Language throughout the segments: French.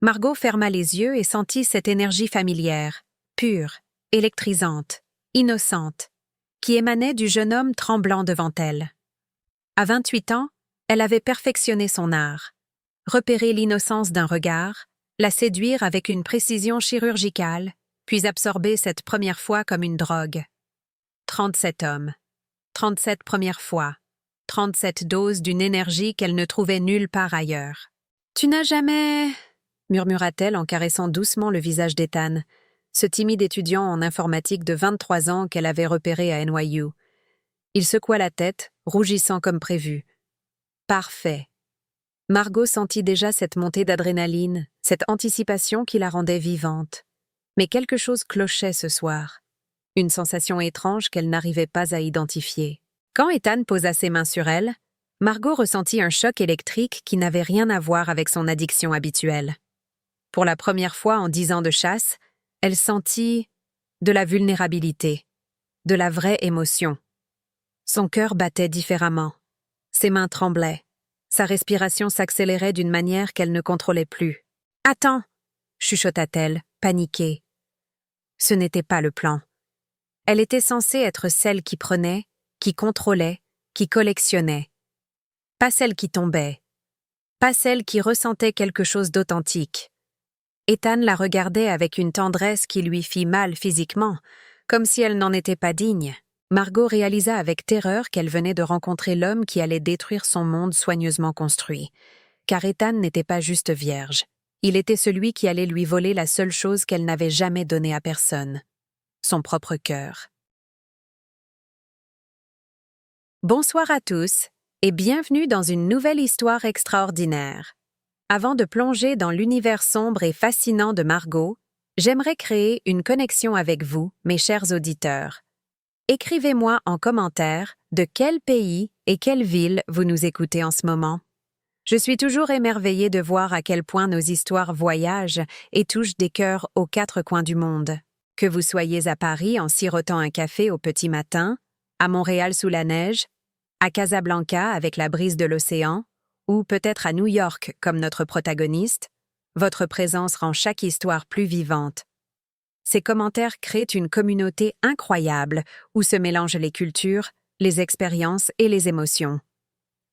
Margot ferma les yeux et sentit cette énergie familière, pure, électrisante, innocente, qui émanait du jeune homme tremblant devant elle. À 28 ans, elle avait perfectionné son art, repéré l'innocence d'un regard, la séduire avec une précision chirurgicale, puis absorber cette première fois comme une drogue. 37 hommes, 37 premières fois, 37 doses d'une énergie qu'elle ne trouvait nulle part ailleurs. « Tu n'as jamais… » murmura-t-elle en caressant doucement le visage d'Ethan, ce timide étudiant en informatique de 23 ans qu'elle avait repéré à NYU. Il secoua la tête, rougissant comme prévu. Parfait. Margot sentit déjà cette montée d'adrénaline, cette anticipation qui la rendait vivante. Mais quelque chose clochait ce soir. Une sensation étrange qu'elle n'arrivait pas à identifier. Quand Ethan posa ses mains sur elle, Margot ressentit un choc électrique qui n'avait rien à voir avec son addiction habituelle. Pour la première fois en 10 ans de chasse, elle sentit de la vulnérabilité, de la vraie émotion. Son cœur battait différemment. Ses mains tremblaient. Sa respiration s'accélérait d'une manière qu'elle ne contrôlait plus. « Attends !» chuchota-t-elle, paniquée. Ce n'était pas le plan. Elle était censée être celle qui prenait, qui contrôlait, qui collectionnait. Pas celle qui tombait. Pas celle qui ressentait quelque chose d'authentique. Ethan la regardait avec une tendresse qui lui fit mal physiquement, comme si elle n'en était pas digne. Margot réalisa avec terreur qu'elle venait de rencontrer l'homme qui allait détruire son monde soigneusement construit. Car Ethan n'était pas juste vierge. Il était celui qui allait lui voler la seule chose qu'elle n'avait jamais donnée à personne. Son propre cœur. Bonsoir à tous et bienvenue dans une nouvelle histoire extraordinaire. Avant de plonger dans l'univers sombre et fascinant de Margot, j'aimerais créer une connexion avec vous, mes chers auditeurs. Écrivez-moi en commentaire de quel pays et quelle ville vous nous écoutez en ce moment. Je suis toujours émerveillée de voir à quel point nos histoires voyagent et touchent des cœurs aux 4 coins du monde. Que vous soyez à Paris en sirotant un café au petit matin, à Montréal sous la neige, à Casablanca avec la brise de l'océan, ou peut-être à New York comme notre protagoniste, votre présence rend chaque histoire plus vivante. Ces commentaires créent une communauté incroyable où se mélangent les cultures, les expériences et les émotions.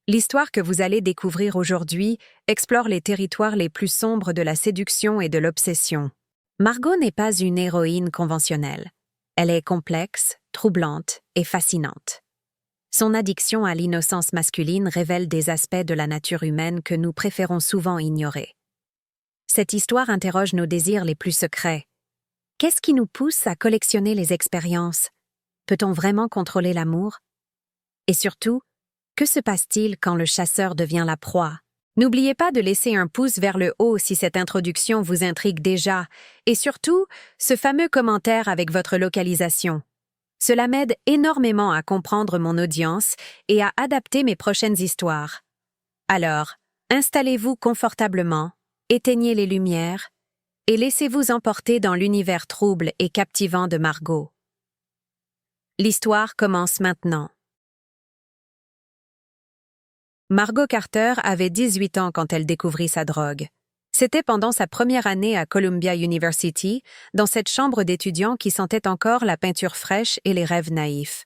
L'histoire que vous allez découvrir aujourd'hui explore les territoires les plus sombres de la séduction et de l'obsession. Margot n'est pas une héroïne conventionnelle. Elle est complexe, troublante et fascinante. Son addiction à l'innocence masculine révèle des aspects de la nature humaine que nous préférons souvent ignorer. Cette histoire interroge nos désirs les plus secrets. Qu'est-ce qui nous pousse à collectionner les expériences? Peut-on vraiment contrôler l'amour? Et surtout, que se passe-t-il quand le chasseur devient la proie? N'oubliez pas de laisser un pouce vers le haut si cette introduction vous intrigue déjà, et surtout, ce fameux commentaire avec votre localisation. Cela m'aide énormément à comprendre mon audience et à adapter mes prochaines histoires. Alors, installez-vous confortablement, éteignez les lumières et laissez-vous emporter dans l'univers trouble et captivant de Margot. L'histoire commence maintenant. Margot Carter avait 18 ans quand elle découvrit sa drogue. C'était pendant sa première année à Columbia University, dans cette chambre d'étudiants qui sentait encore la peinture fraîche et les rêves naïfs.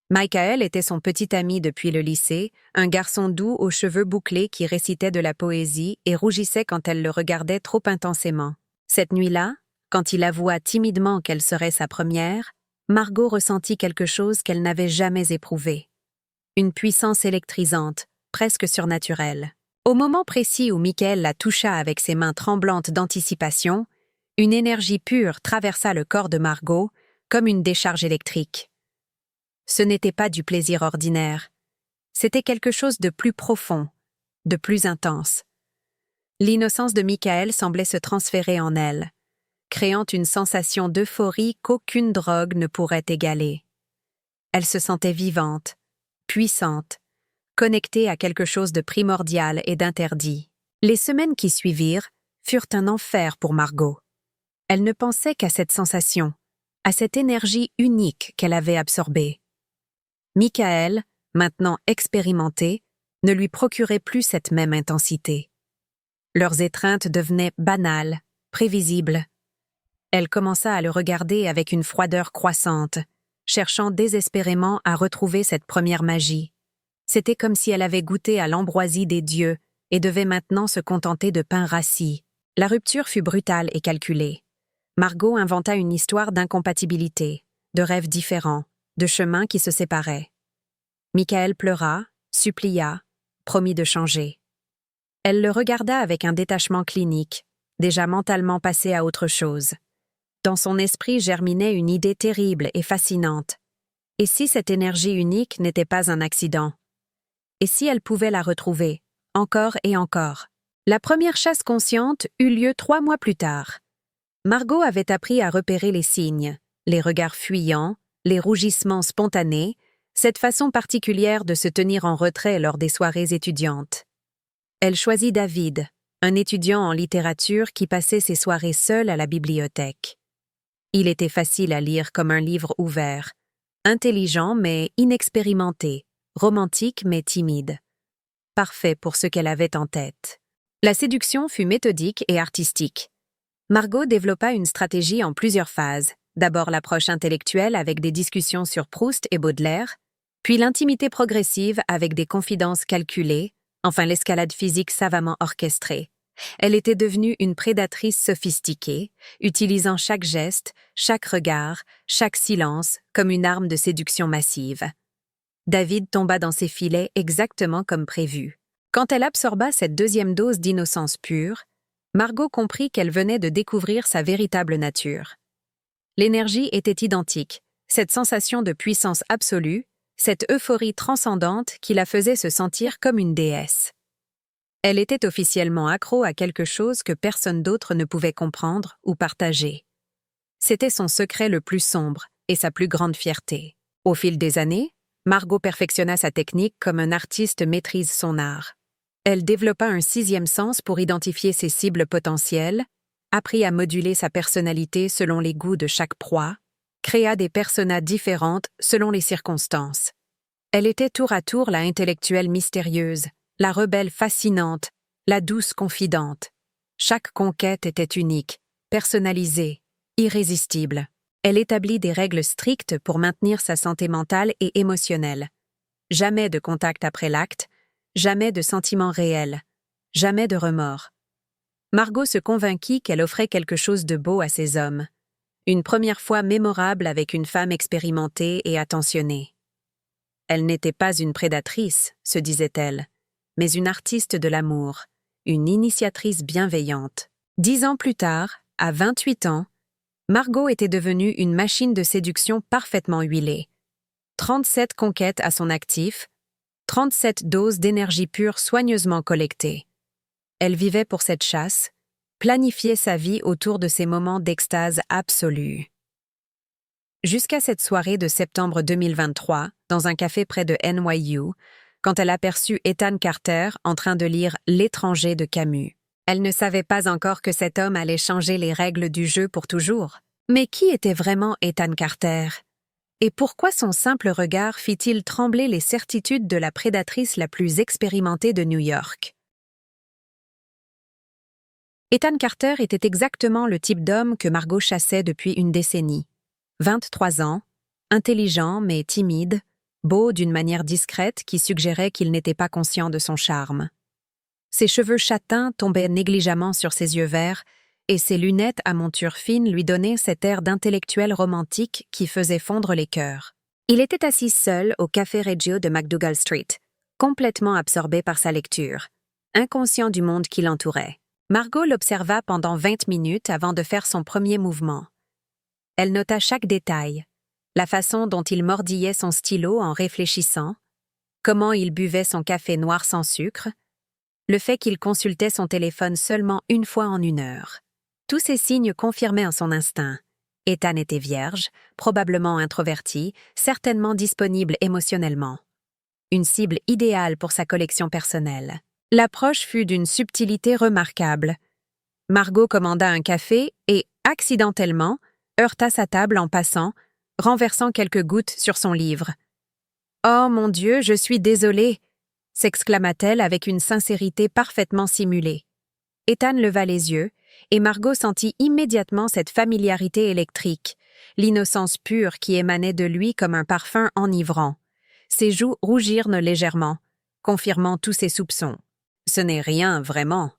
Michael était son petit ami depuis le lycée, un garçon doux aux cheveux bouclés qui récitait de la poésie et rougissait quand elle le regardait trop intensément. Cette nuit-là, quand il avoua timidement qu'elle serait sa première, Margot ressentit quelque chose qu'elle n'avait jamais éprouvé. Une puissance électrisante, presque surnaturelle. Au moment précis où Michael la toucha avec ses mains tremblantes d'anticipation, une énergie pure traversa le corps de Margot comme une décharge électrique. Ce n'était pas du plaisir ordinaire. C'était quelque chose de plus profond, de plus intense. L'innocence de Michael semblait se transférer en elle, créant une sensation d'euphorie qu'aucune drogue ne pourrait égaler. Elle se sentait vivante, puissante, connectée à quelque chose de primordial et d'interdit. Les semaines qui suivirent furent un enfer pour Margot. Elle ne pensait qu'à cette sensation, à cette énergie unique qu'elle avait absorbée. Michael, maintenant expérimenté, ne lui procurait plus cette même intensité. Leurs étreintes devenaient banales, prévisibles. Elle commença à le regarder avec une froideur croissante, cherchant désespérément à retrouver cette première magie. C'était comme si elle avait goûté à l'ambroisie des dieux et devait maintenant se contenter de pain rassis. La rupture fut brutale et calculée. Margot inventa une histoire d'incompatibilité, de rêves différents, de chemins qui se séparaient. Michael pleura, supplia, promit de changer. Elle le regarda avec un détachement clinique, déjà mentalement passé à autre chose. Dans son esprit germinait une idée terrible et fascinante. Et si cette énergie unique n'était pas un accident? Et si elle pouvait la retrouver, encore et encore? La première chasse consciente eut lieu 3 mois plus tard. Margot avait appris à repérer les signes, les regards fuyants, les rougissements spontanés, cette façon particulière de se tenir en retrait lors des soirées étudiantes. Elle choisit David, un étudiant en littérature qui passait ses soirées seul à la bibliothèque. Il était facile à lire comme un livre ouvert, intelligent mais inexpérimenté, romantique mais timide. Parfait pour ce qu'elle avait en tête. La séduction fut méthodique et artistique. Margot développa une stratégie en plusieurs phases. D'abord l'approche intellectuelle avec des discussions sur Proust et Baudelaire, puis l'intimité progressive avec des confidences calculées, enfin l'escalade physique savamment orchestrée. Elle était devenue une prédatrice sophistiquée, utilisant chaque geste, chaque regard, chaque silence comme une arme de séduction massive. David tomba dans ses filets exactement comme prévu. Quand elle absorba cette deuxième dose d'innocence pure, Margot comprit qu'elle venait de découvrir sa véritable nature. L'énergie était identique, cette sensation de puissance absolue, cette euphorie transcendante qui la faisait se sentir comme une déesse. Elle était officiellement accro à quelque chose que personne d'autre ne pouvait comprendre ou partager. C'était son secret le plus sombre et sa plus grande fierté. Au fil des années, Margot perfectionna sa technique comme un artiste maîtrise son art. Elle développa un 6e sens pour identifier ses cibles potentielles, apprit à moduler sa personnalité selon les goûts de chaque proie, créa des personas différentes selon les circonstances. Elle était tour à tour la intellectuelle mystérieuse, la rebelle fascinante, la douce confidente. Chaque conquête était unique, personnalisée, irrésistible. Elle établit des règles strictes pour maintenir sa santé mentale et émotionnelle. Jamais de contact après l'acte, jamais de sentiments réels, jamais de remords. Margot se convainquit qu'elle offrait quelque chose de beau à ces hommes. Une première fois mémorable avec une femme expérimentée et attentionnée. Elle n'était pas une prédatrice, se disait-elle, mais une artiste de l'amour, une initiatrice bienveillante. 10 ans plus tard, à 28 ans, Margot était devenue une machine de séduction parfaitement huilée. 37 conquêtes à son actif, 37 doses d'énergie pure soigneusement collectées. Elle vivait pour cette chasse, planifiait sa vie autour de ces moments d'extase absolue. Jusqu'à cette soirée de septembre 2023, dans un café près de NYU, quand elle aperçut Ethan Carter en train de lire L'étranger de Camus. Elle ne savait pas encore que cet homme allait changer les règles du jeu pour toujours. Mais qui était vraiment Ethan Carter? Et pourquoi son simple regard fit-il trembler les certitudes de la prédatrice la plus expérimentée de New York? Ethan Carter était exactement le type d'homme que Margot chassait depuis une décennie. 23 ans, intelligent mais timide, beau d'une manière discrète qui suggérait qu'il n'était pas conscient de son charme. Ses cheveux châtains tombaient négligemment sur ses yeux verts et ses lunettes à monture fine lui donnaient cet air d'intellectuel romantique qui faisait fondre les cœurs. Il était assis seul au Café Reggio de McDougal Street, complètement absorbé par sa lecture, inconscient du monde qui l'entourait. Margot l'observa pendant 20 minutes avant de faire son premier mouvement. Elle nota chaque détail, la façon dont il mordillait son stylo en réfléchissant, comment il buvait son café noir sans sucre, le fait qu'il consultait son téléphone seulement une fois en 1 heure. Tous ces signes confirmaient en son instinct. Ethan était vierge, probablement introverti, certainement disponible émotionnellement. Une cible idéale pour sa collection personnelle. L'approche fut d'une subtilité remarquable. Margot commanda un café et, accidentellement, heurta sa table en passant, renversant quelques gouttes sur son livre. « Oh mon Dieu, je suis désolée !» s'exclama-t-elle avec une sincérité parfaitement simulée. Ethan leva les yeux, et Margot sentit immédiatement cette familiarité électrique, l'innocence pure qui émanait de lui comme un parfum enivrant. Ses joues rougirent légèrement, confirmant tous ses soupçons. « Ce n'est rien, vraiment »,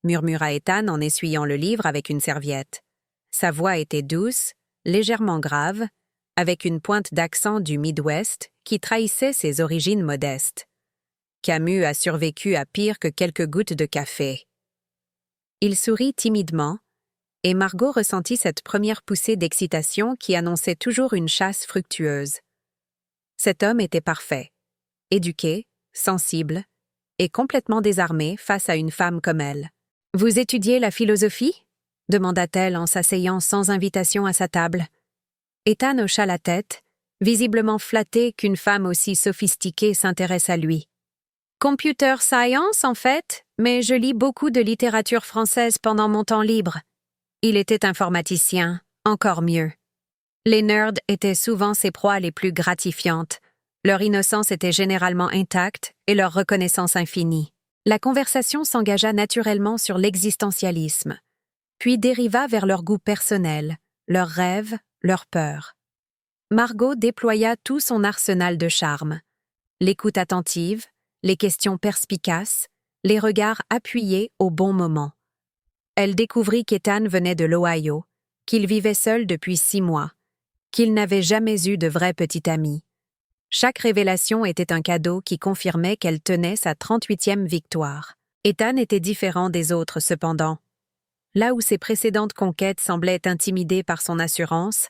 murmura Ethan en essuyant le livre avec une serviette. Sa voix était douce, légèrement grave, avec une pointe d'accent du Midwest qui trahissait ses origines modestes. Camus a survécu à pire que quelques gouttes de café. Il sourit timidement, et Margot ressentit cette première poussée d'excitation qui annonçait toujours une chasse fructueuse. Cet homme était parfait, éduqué, sensible, et complètement désarmé face à une femme comme elle. « Vous étudiez la philosophie ?» demanda-t-elle en s'asseyant sans invitation à sa table. Ethan hocha la tête, visiblement flatté qu'une femme aussi sophistiquée s'intéresse à lui. « Computer science, en fait, mais je lis beaucoup de littérature française pendant mon temps libre. » Il était informaticien, encore mieux. Les nerds étaient souvent ses proies les plus gratifiantes. Leur innocence était généralement intacte et leur reconnaissance infinie. La conversation s'engagea naturellement sur l'existentialisme, puis dériva vers leurs goûts personnels, leurs rêves, leurs peurs. Margot déploya tout son arsenal de charme. L'écoute attentive, les questions perspicaces, les regards appuyés au bon moment. Elle découvrit qu'Ethan venait de l'Ohio, qu'il vivait seul depuis 6 mois, qu'il n'avait jamais eu de vrai petit ami. Chaque révélation était un cadeau qui confirmait qu'elle tenait sa 38e victoire. Ethan était différent des autres cependant. Là où ses précédentes conquêtes semblaient intimidées par son assurance,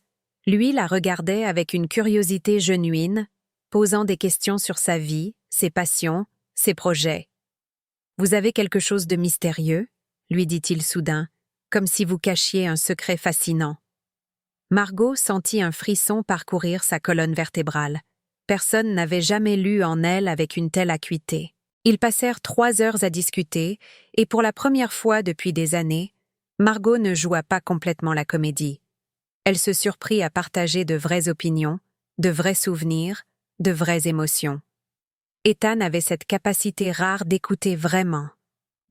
lui la regardait avec une curiosité genuine, posant des questions sur sa vie, ses passions, ses projets. « Vous avez quelque chose de mystérieux ?» lui dit-il soudain, comme si vous cachiez un secret fascinant. Margot sentit un frisson parcourir sa colonne vertébrale. Personne n'avait jamais lu en elle avec une telle acuité. Ils passèrent 3 heures à discuter, et pour la première fois depuis des années, Margot ne joua pas complètement la comédie. Elle se surprit à partager de vraies opinions, de vrais souvenirs, de vraies émotions. Ethan avait cette capacité rare d'écouter vraiment,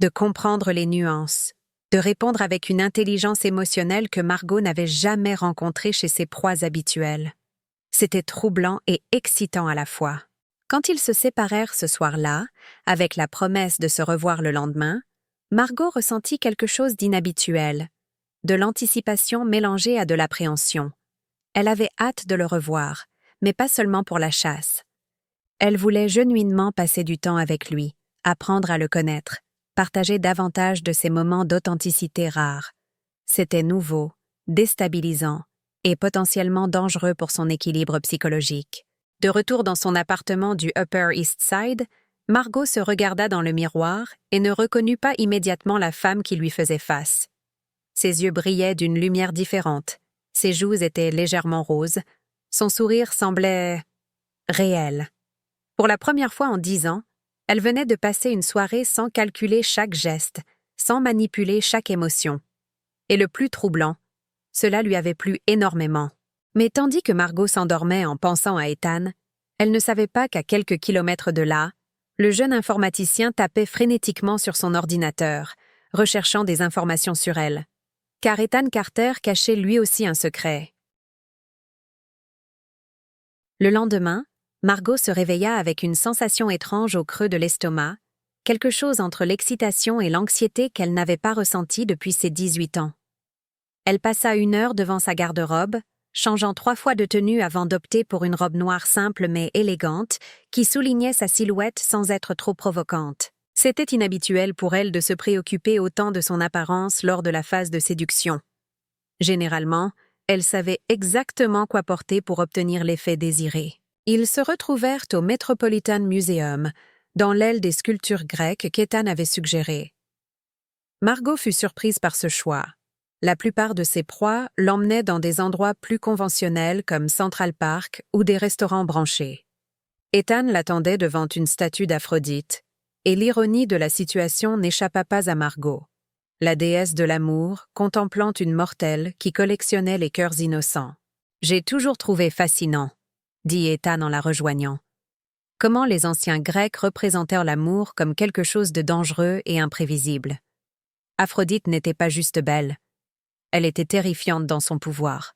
de comprendre les nuances, de répondre avec une intelligence émotionnelle que Margot n'avait jamais rencontrée chez ses proies habituelles. C'était troublant et excitant à la fois. Quand ils se séparèrent ce soir-là, avec la promesse de se revoir le lendemain, Margot ressentit quelque chose d'inhabituel, de l'anticipation mélangée à de l'appréhension. Elle avait hâte de le revoir, mais pas seulement pour la chasse. Elle voulait genuinement passer du temps avec lui, apprendre à le connaître, partager davantage de ces moments d'authenticité rares. C'était nouveau, déstabilisant et potentiellement dangereux pour son équilibre psychologique. De retour dans son appartement du Upper East Side, Margot se regarda dans le miroir et ne reconnut pas immédiatement la femme qui lui faisait face. Ses yeux brillaient d'une lumière différente, ses joues étaient légèrement roses, son sourire semblait réel. Pour la première fois en 10 ans, elle venait de passer une soirée sans calculer chaque geste, sans manipuler chaque émotion. Et le plus troublant, cela lui avait plu énormément. Mais tandis que Margot s'endormait en pensant à Ethan, elle ne savait pas qu'à quelques kilomètres de là, le jeune informaticien tapait frénétiquement sur son ordinateur, recherchant des informations sur elle. Car Ethan Carter cachait lui aussi un secret. Le lendemain, Margot se réveilla avec une sensation étrange au creux de l'estomac, quelque chose entre l'excitation et l'anxiété qu'elle n'avait pas ressentie depuis ses 18 ans. Elle passa 1 heure devant sa garde-robe, changeant 3 fois de tenue avant d'opter pour une robe noire simple mais élégante, qui soulignait sa silhouette sans être trop provocante. C'était inhabituel pour elle de se préoccuper autant de son apparence lors de la phase de séduction. Généralement, elle savait exactement quoi porter pour obtenir l'effet désiré. Ils se retrouvèrent au Metropolitan Museum, dans l'aile des sculptures grecques qu'Ethan avait suggérées. Margot fut surprise par ce choix. La plupart de ses proies l'emmenaient dans des endroits plus conventionnels comme Central Park ou des restaurants branchés. Ethan l'attendait devant une statue d'Aphrodite, et l'ironie de la situation n'échappa pas à Margot, la déesse de l'amour contemplant une mortelle qui collectionnait les cœurs innocents. « J'ai toujours trouvé fascinant », dit Ethan en la rejoignant. Comment les anciens Grecs représentèrent l'amour comme quelque chose de dangereux et imprévisible. Aphrodite n'était pas juste belle. Elle était terrifiante dans son pouvoir.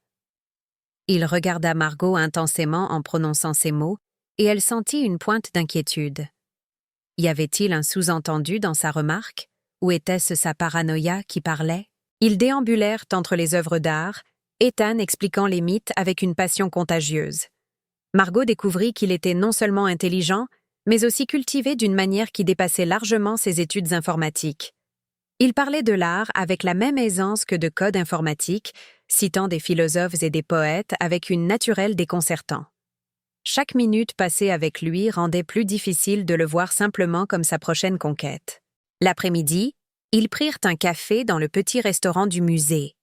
Il regarda Margot intensément en prononçant ces mots, et elle sentit une pointe d'inquiétude. Y avait-il un sous-entendu dans sa remarque, ou était-ce sa paranoïa qui parlait? Ils déambulèrent entre les œuvres d'art, Ethan expliquant les mythes avec une passion contagieuse. Margot découvrit qu'il était non seulement intelligent, mais aussi cultivé d'une manière qui dépassait largement ses études informatiques. Il parlait de l'art avec la même aisance que de code informatique, citant des philosophes et des poètes avec une naturelle déconcertant. Chaque minute passée avec lui rendait plus difficile de le voir simplement comme sa prochaine conquête. L'après-midi, ils prirent un café dans le petit restaurant du musée.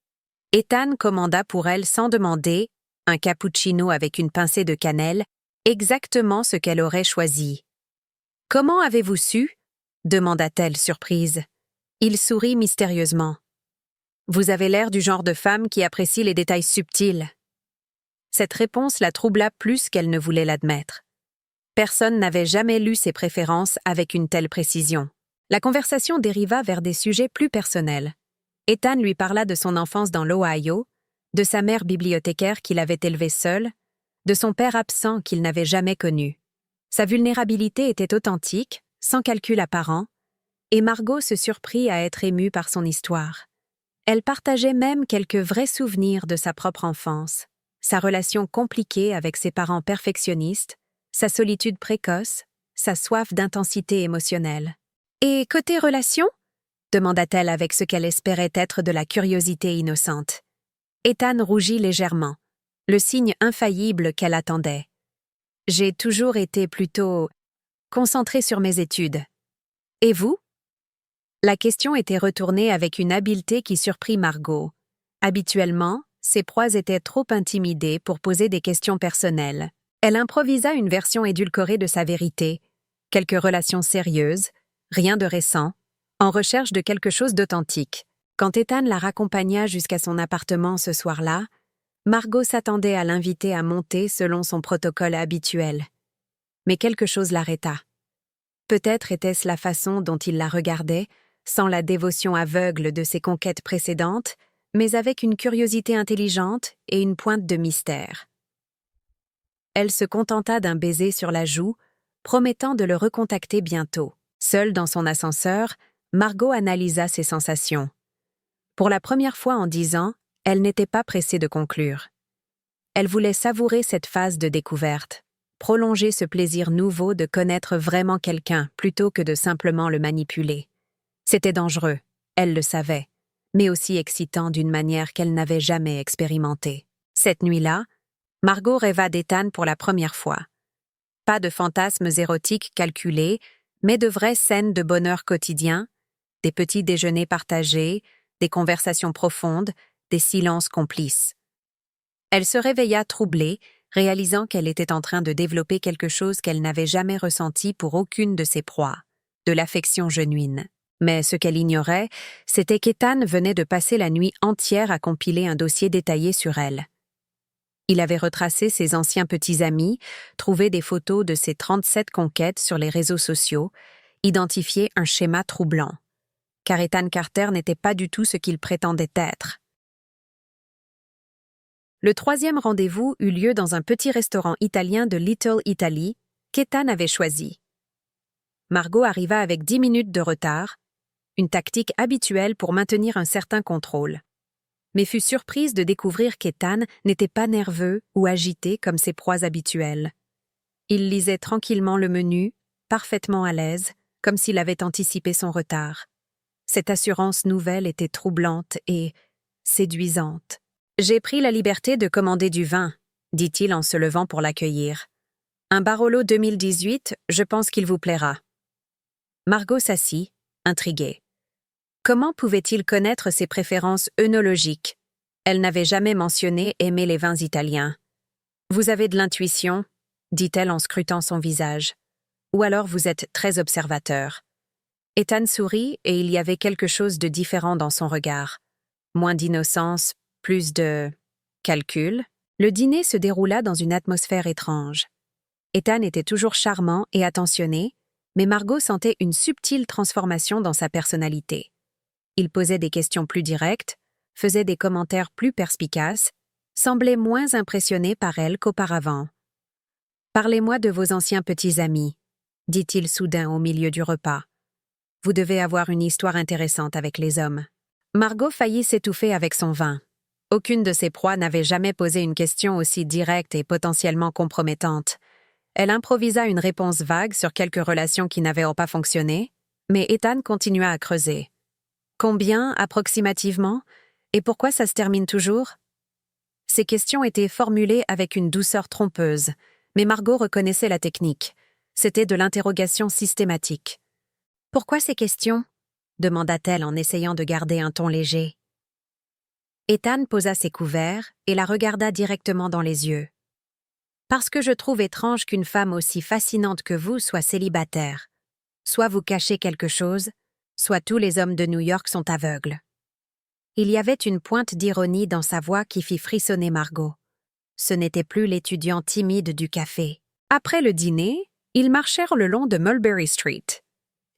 Ethan commanda pour elle sans demander, un cappuccino avec une pincée de cannelle, exactement ce qu'elle aurait choisi. « Comment avez-vous su » demanda-t-elle surprise. Il sourit mystérieusement. « Vous avez l'air du genre de femme qui apprécie les détails subtils. » Cette réponse la troubla plus qu'elle ne voulait l'admettre. Personne n'avait jamais lu ses préférences avec une telle précision. La conversation dériva vers des sujets plus personnels. Ethan lui parla de son enfance dans l'Ohio, de sa mère bibliothécaire qu'il avait élevée seule, de son père absent qu'il n'avait jamais connu. Sa vulnérabilité était authentique, sans calcul apparent, et Margot se surprit à être émue par son histoire. Elle partageait même quelques vrais souvenirs de sa propre enfance, sa relation compliquée avec ses parents perfectionnistes, sa solitude précoce, sa soif d'intensité émotionnelle. « Et côté relation ?» demanda-t-elle avec ce qu'elle espérait être de la curiosité innocente. Ethan rougit légèrement, le signe infaillible qu'elle attendait. « J'ai toujours été plutôt concentrée sur mes études. Et vous ?» La question était retournée avec une habileté qui surprit Margot. Habituellement, ses proies étaient trop intimidées pour poser des questions personnelles. Elle improvisa une version édulcorée de sa vérité, quelques relations sérieuses, rien de récent, en recherche de quelque chose d'authentique. Quand Ethan la raccompagna jusqu'à son appartement ce soir-là, Margot s'attendait à l'inviter à monter selon son protocole habituel. Mais quelque chose l'arrêta. Peut-être était-ce la façon dont il la regardait, sans la dévotion aveugle de ses conquêtes précédentes, mais avec une curiosité intelligente et une pointe de mystère. Elle se contenta d'un baiser sur la joue, promettant de le recontacter bientôt. Seule dans son ascenseur, Margot analysa ses sensations. Pour la première fois en 10 ans, elle n'était pas pressée de conclure. Elle voulait savourer cette phase de découverte, prolonger ce plaisir nouveau de connaître vraiment quelqu'un plutôt que de simplement le manipuler. C'était dangereux, elle le savait, mais aussi excitant d'une manière qu'elle n'avait jamais expérimentée. Cette nuit-là, Margot rêva d'Ethan pour la première fois. Pas de fantasmes érotiques calculés, mais de vraies scènes de bonheur quotidien, des petits déjeuners partagés, des conversations profondes, des silences complices. Elle se réveilla troublée, réalisant qu'elle était en train de développer quelque chose qu'elle n'avait jamais ressenti pour aucune de ses proies, de l'affection genuine. Mais ce qu'elle ignorait, c'était qu'Ethan venait de passer la nuit entière à compiler un dossier détaillé sur elle. Il avait retracé ses anciens petits amis, trouvé des photos de ses 37 conquêtes sur les réseaux sociaux, identifié un schéma troublant. Car Ethan Carter n'était pas du tout ce qu'il prétendait être. Le 3e rendez-vous eut lieu dans un petit restaurant italien de Little Italy qu'Ethan avait choisi. Margot arriva avec 10 minutes de retard, une tactique habituelle pour maintenir un certain contrôle. Mais fut surprise de découvrir qu'Ethan n'était pas nerveux ou agité comme ses proies habituelles. Il lisait tranquillement le menu, parfaitement à l'aise, comme s'il avait anticipé son retard. Cette assurance nouvelle était troublante et séduisante. « J'ai pris la liberté de commander du vin », dit-il en se levant pour l'accueillir. « Un Barolo 2018, je pense qu'il vous plaira. » Margot s'assit, intriguée. Comment pouvait-il connaître ses préférences œnologiques? Elle n'avait jamais mentionné aimer les vins italiens. « Vous avez de l'intuition », dit-elle en scrutant son visage. « Ou alors vous êtes très observateur. » Ethan sourit et il y avait quelque chose de différent dans son regard. Moins d'innocence, plus de calcul. Le dîner se déroula dans une atmosphère étrange. Ethan était toujours charmant et attentionné, mais Margot sentait une subtile transformation dans sa personnalité. Il posait des questions plus directes, faisait des commentaires plus perspicaces, semblait moins impressionné par elle qu'auparavant. « Parlez-moi de vos anciens petits amis, » dit-il soudain au milieu du repas. « Vous devez avoir une histoire intéressante avec les hommes. » Margot faillit s'étouffer avec son vin. Aucune de ses proies n'avait jamais posé une question aussi directe et potentiellement compromettante. Elle improvisa une réponse vague sur quelques relations qui n'avaient pas fonctionné, mais Ethan continua à creuser. Combien, approximativement, et pourquoi ça se termine toujours? Ces questions étaient formulées avec une douceur trompeuse, mais Margot reconnaissait la technique. C'était de l'interrogation systématique. « Pourquoi ces questions ?» demanda-t-elle en essayant de garder un ton léger. Ethan posa ses couverts et la regarda directement dans les yeux. « Parce que je trouve étrange qu'une femme aussi fascinante que vous soit célibataire. Soit vous cachez quelque chose, soit tous les hommes de New York sont aveugles. » Il y avait une pointe d'ironie dans sa voix qui fit frissonner Margot. Ce n'était plus l'étudiant timide du café. Après le dîner, ils marchèrent le long de Mulberry Street.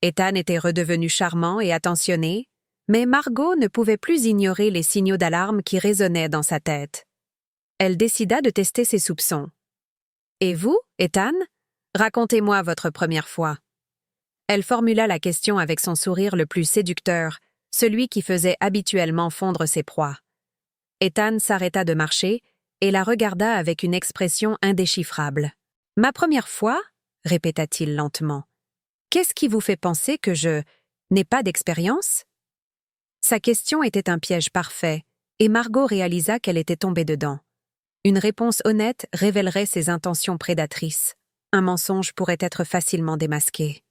Ethan était redevenu charmant et attentionné, mais Margot ne pouvait plus ignorer les signaux d'alarme qui résonnaient dans sa tête. Elle décida de tester ses soupçons. « Et vous, Ethan? Racontez-moi votre première fois. » Elle formula la question avec son sourire le plus séducteur, celui qui faisait habituellement fondre ses proies. Ethan s'arrêta de marcher et la regarda avec une expression indéchiffrable. « Ma première fois ?» répéta-t-il lentement. « Qu'est-ce qui vous fait penser que je n'ai pas d'expérience ?» Sa question était un piège parfait, et Margot réalisa qu'elle était tombée dedans. Une réponse honnête révélerait ses intentions prédatrices. Un mensonge pourrait être facilement démasqué.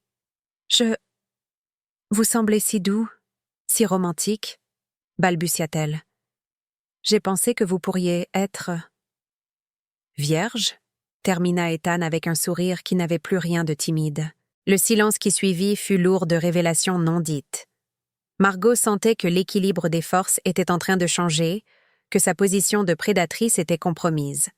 « Vous semblez si doux, si romantique, » balbutia-t-elle. « J'ai pensé que vous pourriez être... » « Vierge ?» termina Ethan avec un sourire qui n'avait plus rien de timide. Le silence qui suivit fut lourd de révélations non dites. Margot sentait que l'équilibre des forces était en train de changer, que sa position de prédatrice était compromise.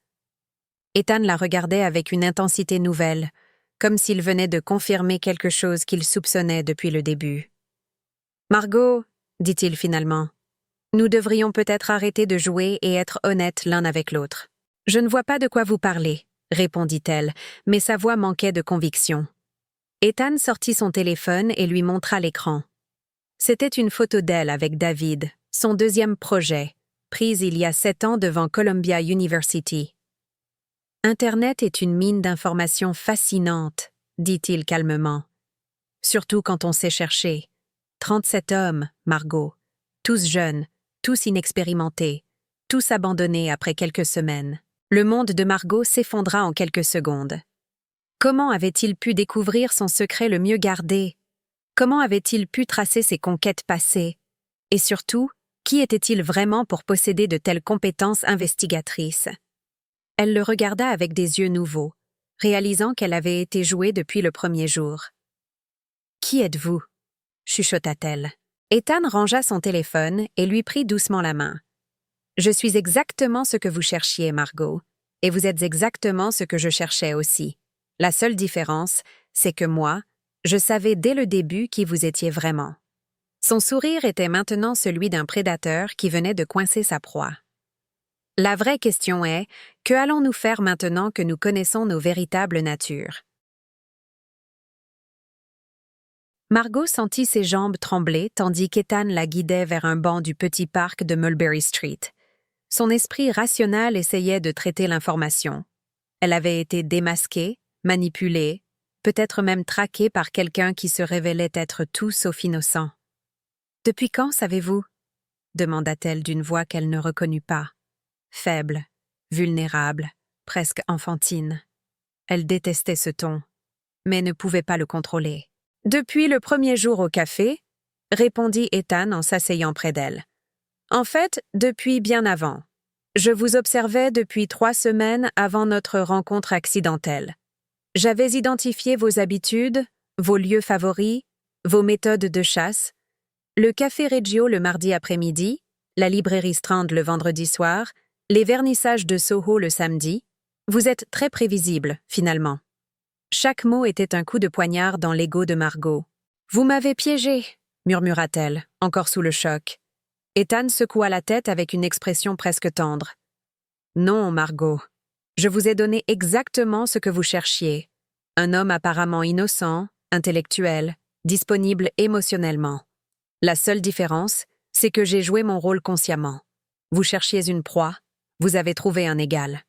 Ethan la regardait avec une intensité nouvelle, comme s'il venait de confirmer quelque chose qu'il soupçonnait depuis le début. « Margot, » dit-il finalement, « nous devrions peut-être arrêter de jouer et être honnêtes l'un avec l'autre. » « Je ne vois pas de quoi vous parlez, » répondit-elle, mais sa voix manquait de conviction. Ethan sortit son téléphone et lui montra l'écran. C'était une photo d'elle avec David, son deuxième projet, prise il y a 7 ans devant Columbia University. « Internet est une mine d'informations fascinante, » dit-il calmement. « Surtout quand on sait chercher. 37 hommes, Margot, tous jeunes, tous inexpérimentés, tous abandonnés après quelques semaines. » Le monde de Margot s'effondra en quelques secondes. Comment avait-il pu découvrir son secret le mieux gardé? Comment avait-il pu tracer ses conquêtes passées? Et surtout, qui était-il vraiment pour posséder de telles compétences investigatrices? Elle le regarda avec des yeux nouveaux, réalisant qu'elle avait été jouée depuis le premier jour. « Qui êtes-vous » chuchota-t-elle. Ethan rangea son téléphone et lui prit doucement la main. « Je suis exactement ce que vous cherchiez, Margot, et vous êtes exactement ce que je cherchais aussi. La seule différence, c'est que moi, je savais dès le début qui vous étiez vraiment. » Son sourire était maintenant celui d'un prédateur qui venait de coincer sa proie. « La vraie question est, que allons-nous faire maintenant que nous connaissons nos véritables natures? » Margot sentit ses jambes trembler tandis qu'Ethan la guidait vers un banc du petit parc de Mulberry Street. Son esprit rationnel essayait de traiter l'information. Elle avait été démasquée, manipulée, peut-être même traquée par quelqu'un qui se révélait être tout sauf innocent. « Depuis quand savez-vous » demanda-t-elle d'une voix qu'elle ne reconnut pas. Faible, vulnérable, presque enfantine. Elle détestait ce ton, mais ne pouvait pas le contrôler. « Depuis le premier jour au café, » répondit Ethan en s'asseyant près d'elle. « En fait, depuis bien avant. Je vous observais depuis 3 semaines avant notre rencontre accidentelle. J'avais identifié vos habitudes, vos lieux favoris, vos méthodes de chasse, le café Reggio le mardi après-midi, la librairie Strand le vendredi soir, les vernissages de Soho le samedi. Vous êtes très prévisible, finalement. » Chaque mot était un coup de poignard dans l'ego de Margot. « Vous m'avez piégée, murmura-t-elle, encore sous le choc. Ethan secoua la tête avec une expression presque tendre. Non, Margot. Je vous ai donné exactement ce que vous cherchiez. Un homme apparemment innocent, intellectuel, disponible émotionnellement. La seule différence, c'est que j'ai joué mon rôle consciemment. Vous cherchiez une proie, vous avez trouvé un égal.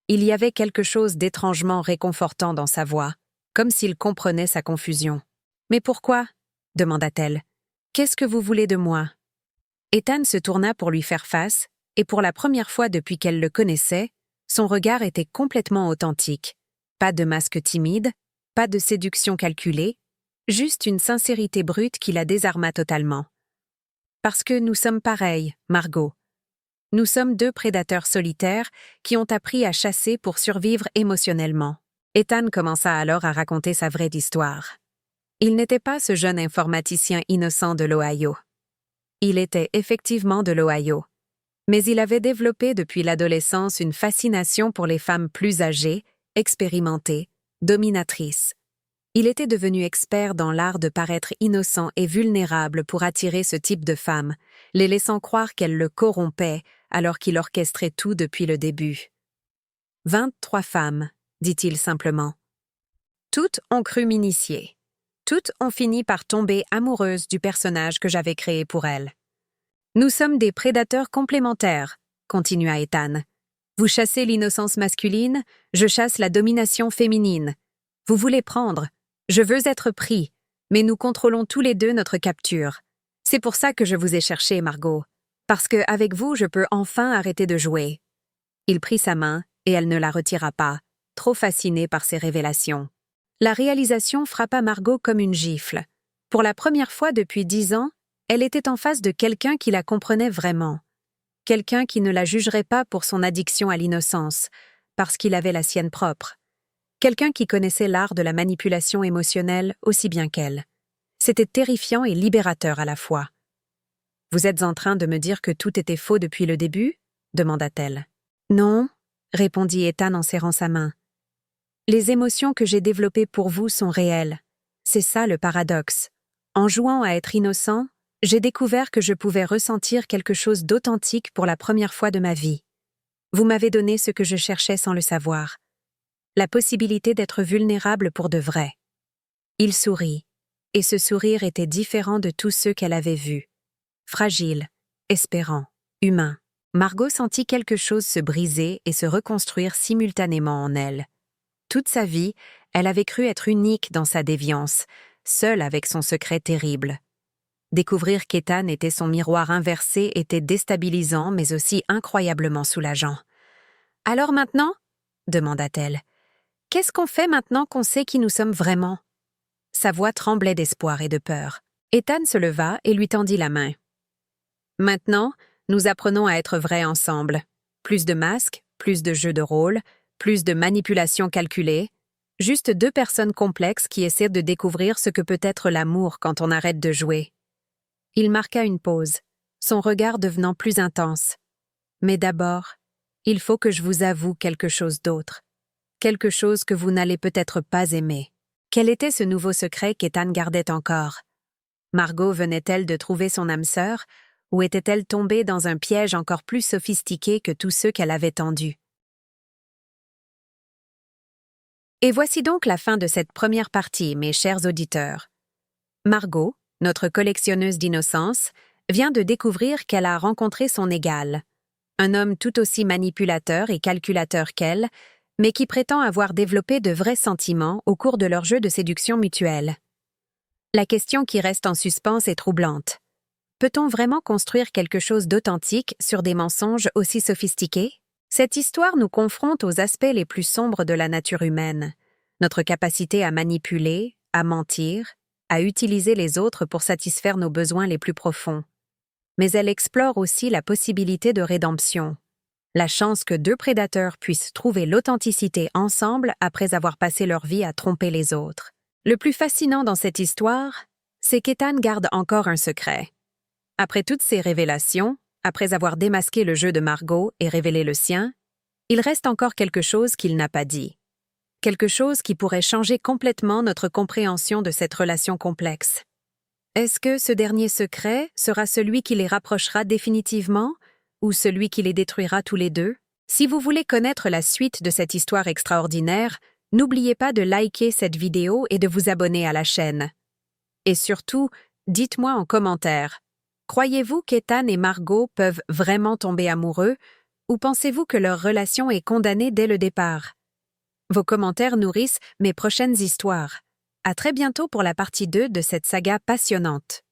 Il y avait quelque chose d'étrangement réconfortant dans sa voix, comme s'il comprenait sa confusion. « Mais pourquoi » demanda-t-elle. « Qu'est-ce que vous voulez de moi » Ethan se tourna pour lui faire face, et pour la première fois depuis qu'elle le connaissait, son regard était complètement authentique. Pas de masque timide, pas de séduction calculée, juste une sincérité brute qui la désarma totalement. « Parce que nous sommes pareils, Margot. Nous sommes deux prédateurs solitaires qui ont appris à chasser pour survivre émotionnellement. » Ethan commença alors à raconter sa vraie histoire. Il n'était pas ce jeune informaticien innocent de l'Ohio. Il était effectivement de l'Ohio. Mais il avait développé depuis l'adolescence une fascination pour les femmes plus âgées, expérimentées, dominatrices. Il était devenu expert dans l'art de paraître innocent et vulnérable pour attirer ce type de femmes, les laissant croire qu'elles le corrompaient alors qu'il orchestrait tout depuis le début. 23 femmes, dit-il simplement. Toutes ont cru m'initier. Toutes ont fini par tomber amoureuses du personnage que j'avais créé pour elles. Nous sommes des prédateurs complémentaires, continua Ethan. Vous chassez l'innocence masculine, je chasse la domination féminine. Vous voulez prendre, je veux être pris, mais nous contrôlons tous les deux notre capture. C'est pour ça que je vous ai cherché, Margot, parce que avec vous, je peux enfin arrêter de jouer. Il prit sa main et elle ne la retira pas, trop fascinée par ses révélations. La réalisation frappa Margot comme une gifle. Pour la première fois depuis 10 ans, elle était en face de quelqu'un qui la comprenait vraiment. Quelqu'un qui ne la jugerait pas pour son addiction à l'innocence, parce qu'il avait la sienne propre. Quelqu'un qui connaissait l'art de la manipulation émotionnelle aussi bien qu'elle. C'était terrifiant et libérateur à la fois. « Vous êtes en train de me dire que tout était faux depuis le début » demanda-t-elle. « Non » répondit Ethan en serrant sa main. « Les émotions que j'ai développées pour vous sont réelles. C'est ça le paradoxe. En jouant à être innocent, j'ai découvert que je pouvais ressentir quelque chose d'authentique pour la première fois de ma vie. Vous m'avez donné ce que je cherchais sans le savoir. La possibilité d'être vulnérable pour de vrai. » Il sourit, et ce sourire était différent de tous ceux qu'elle avait vus. Fragile, espérant, humain. Margot sentit quelque chose se briser et se reconstruire simultanément en elle. Toute sa vie, elle avait cru être unique dans sa déviance, seule avec son secret terrible. Découvrir qu'Ethan était son miroir inversé était déstabilisant mais aussi incroyablement soulageant. « Alors maintenant » demanda-t-elle. « Qu'est-ce qu'on fait maintenant qu'on sait qui nous sommes vraiment ?» Sa voix tremblait d'espoir et de peur. Ethan se leva et lui tendit la main. « Maintenant, nous apprenons à être vrais ensemble. Plus de masques, plus de jeux de rôle, plus de manipulations calculées. Juste deux personnes complexes qui essaient de découvrir ce que peut être l'amour quand on arrête de jouer. » Il marqua une pause, son regard devenant plus intense. « Mais d'abord, il faut que je vous avoue quelque chose d'autre. Quelque chose que vous n'allez peut-être pas aimer. » Quel était ce nouveau secret qu'Ethan gardait encore? Margot venait-elle de trouver son âme sœur, ou était-elle tombée dans un piège encore plus sophistiqué que tous ceux qu'elle avait tendus? Et voici donc la fin de cette première partie, mes chers auditeurs. Margot, notre collectionneuse d'innocence, vient de découvrir qu'elle a rencontré son égal. Un homme tout aussi manipulateur et calculateur qu'elle, mais qui prétend avoir développé de vrais sentiments au cours de leur jeu de séduction mutuelle. La question qui reste en suspens est troublante. Peut-on vraiment construire quelque chose d'authentique sur des mensonges aussi sophistiqués? Cette histoire nous confronte aux aspects les plus sombres de la nature humaine, notre capacité à manipuler, à mentir, à utiliser les autres pour satisfaire nos besoins les plus profonds. Mais elle explore aussi la possibilité de rédemption, la chance que deux prédateurs puissent trouver l'authenticité ensemble après avoir passé leur vie à tromper les autres. Le plus fascinant dans cette histoire, c'est qu'Ethan garde encore un secret. Après toutes ces révélations, après avoir démasqué le jeu de Margot et révélé le sien, il reste encore quelque chose qu'il n'a pas dit. Quelque chose qui pourrait changer complètement notre compréhension de cette relation complexe. Est-ce que ce dernier secret sera celui qui les rapprochera définitivement ou celui qui les détruira tous les deux? Si vous voulez connaître la suite de cette histoire extraordinaire, n'oubliez pas de liker cette vidéo et de vous abonner à la chaîne. Et surtout, dites-moi en commentaire, croyez-vous qu'Ethan et Margot peuvent vraiment tomber amoureux ou pensez-vous que leur relation est condamnée dès le départ? Vos commentaires nourrissent mes prochaines histoires. À très bientôt pour la partie 2 de cette saga passionnante.